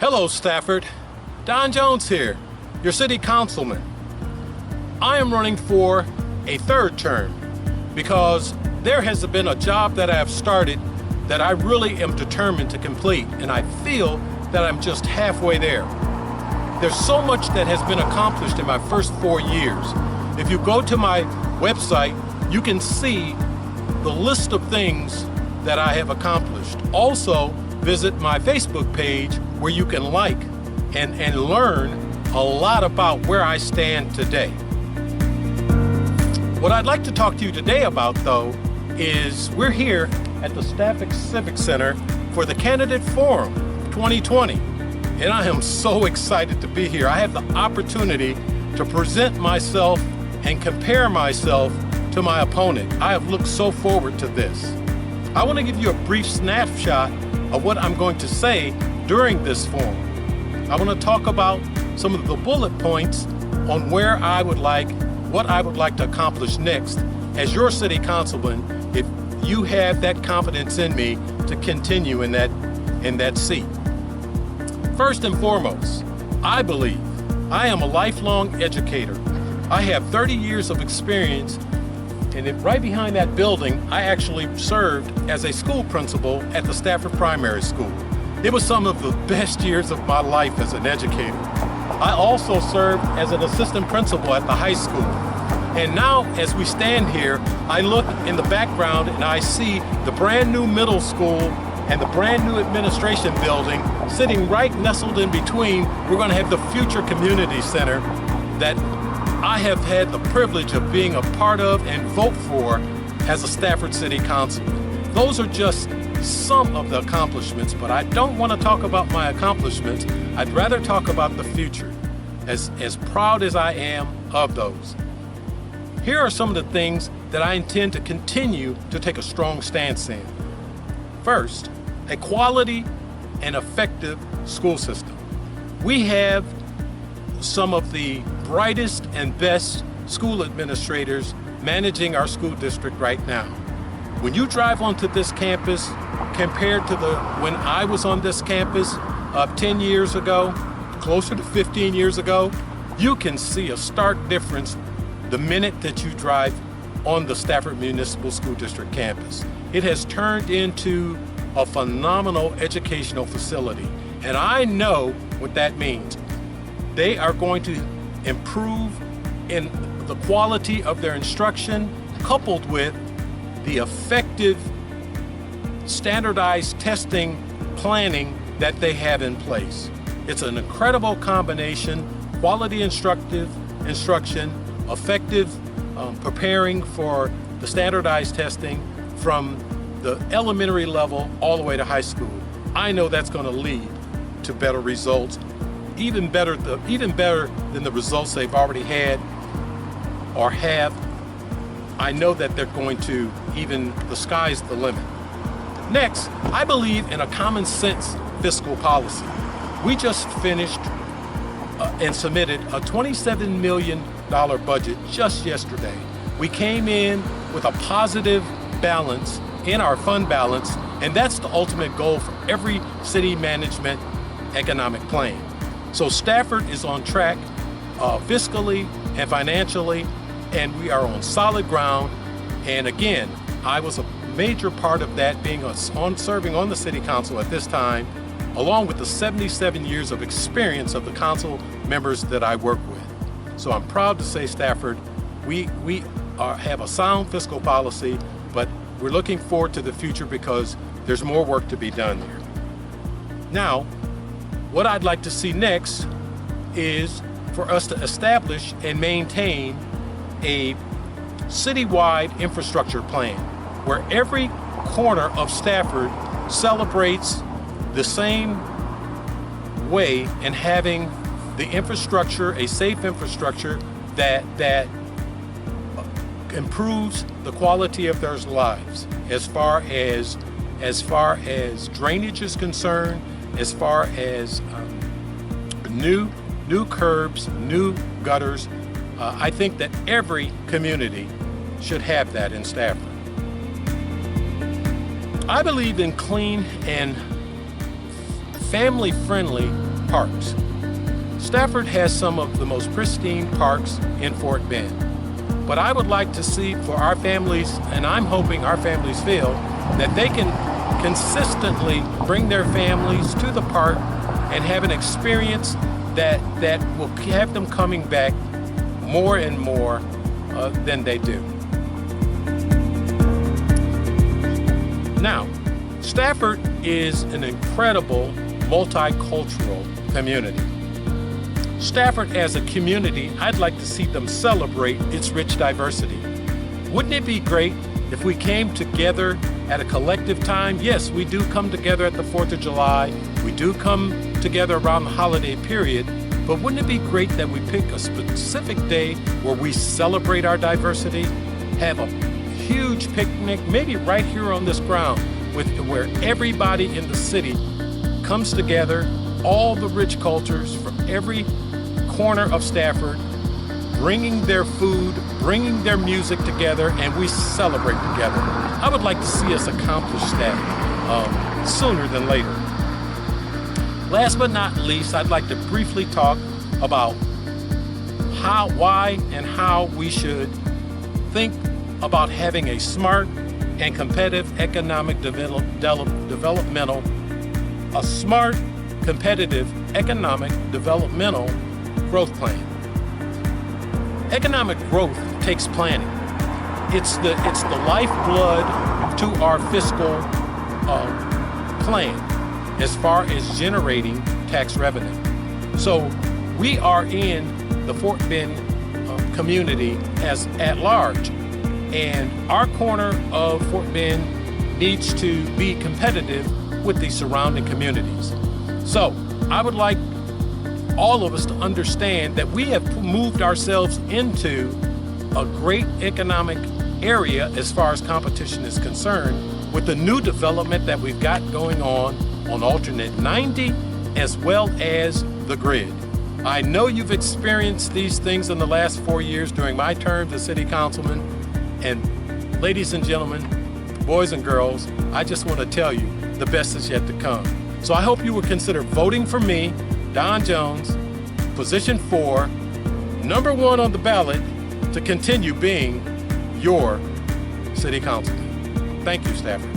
Hello, Stafford. Don Jones here, your city councilman. I am running for a third term because there has been a job that I have started that I really am determined to complete, and I feel that I'm just halfway there. There's so much that has been accomplished in my first 4 years. If you go to my website, you can see the list of things that I have accomplished. Also, visit my Facebook page where you can like and learn a lot about where I stand today. What I'd like to talk to you today about, though, is we're here at the Stafford Civic Center for the Candidate Forum 2020. And I am so excited to be here. I have the opportunity to present myself and compare myself to my opponent. I have looked so forward to this. I want to give you a brief snapshot of what I'm going to say during this forum. I want to talk about some of the bullet points on what I would like to accomplish next as your city councilman, if you have that confidence in me to continue in that seat. First and foremost, I believe I am a lifelong educator. I have 30 years of experience, and right behind that building, I actually served as a school principal at the Stafford Primary School. It was some of the best years of my life as an educator. I also served as an assistant principal at the high school. And now, as we stand here, I look in the background and I see the brand new middle school and the brand new administration building sitting right nestled in between. We're going to have the future community center that I have had the privilege of being a part of and vote for as a Stafford City Councilman. Those are just some of the accomplishments, but I don't want to talk about my accomplishments. I'd rather talk about the future, as proud as I am of those. Here are some of the things that I intend to continue to take a strong stance in. First, a quality and effective school system. We have some of the brightest and best school administrators managing our school district right now. When you drive onto this campus, compared to when I was on this campus 10 years ago, closer to 15 years ago, you can see a stark difference the minute that you drive on the Stafford Municipal School District campus. It has turned into a phenomenal educational facility, and I know what that means. They are going to improve in the quality of their instruction, coupled with the effective standardized testing planning that they have in place. It's an incredible combination: quality instruction, effective preparing for the standardized testing from the elementary level all the way to high school. I know that's going to lead to better results, even better than the results they've already had or have. I know that they're going to the sky's the limit. Next, I believe in a common sense fiscal policy. We just finished and submitted a $27 million budget just yesterday. We came in with a positive balance in our fund balance, and that's the ultimate goal for every city management economic plan. So Stafford is on track fiscally and financially, and we are on solid ground. And again, I was a major part of that, serving on the city council at this time, along with the 77 years of experience of the council members that I work with. So I'm proud to say, Stafford, we have a sound fiscal policy, but we're looking forward to the future because there's more work to be done here. Now, what I'd like to see next is for us to establish and maintain a citywide infrastructure plan where every corner of Stafford celebrates the same way and having the infrastructure, a safe infrastructure that improves the quality of their lives as far as drainage is concerned, as far as new curbs, new gutters. I think that every community should have that in Stafford. I believe in clean and family-friendly parks. Stafford has some of the most pristine parks in Fort Bend. But I would like to see for our families, and I'm hoping our families feel, that they can consistently bring their families to the park and have an experience that will have them coming back more and more than they do. Now, Stafford is an incredible multicultural community. Stafford as a community, I'd like to see them celebrate its rich diversity. Wouldn't it be great if we came together at a collective time? Yes, we do come together at the 4th of July. We do come together around the holiday period, but wouldn't it be great that we pick a specific day where we celebrate our diversity, have a huge picnic, maybe right here on this ground, where everybody in the city comes together, all the rich cultures from every corner of Stafford, bringing their food, bringing their music together, and we celebrate together. I would like to see us accomplish that sooner than later. Last but not least, I'd like to briefly talk about why and how we should think about having a smart and competitive economic developmental growth plan. Economic growth takes planning. It's the lifeblood to our fiscal plan as far as generating tax revenue. So we are in the Fort Bend community as at large, and our corner of Fort Bend needs to be competitive with the surrounding communities. So I would like all of us to understand that we have moved ourselves into a great economic area as far as competition is concerned with the new development that we've got going on Alternate 90 as well as the grid. I know you've experienced these things in the last 4 years during my term as city councilman, and ladies and gentlemen, boys and girls, I just want to tell you the best is yet to come. So I hope you would consider voting for me, Don Jones, position 4, number 1 on the ballot, to continue being your city councilman. Thank you, Stafford.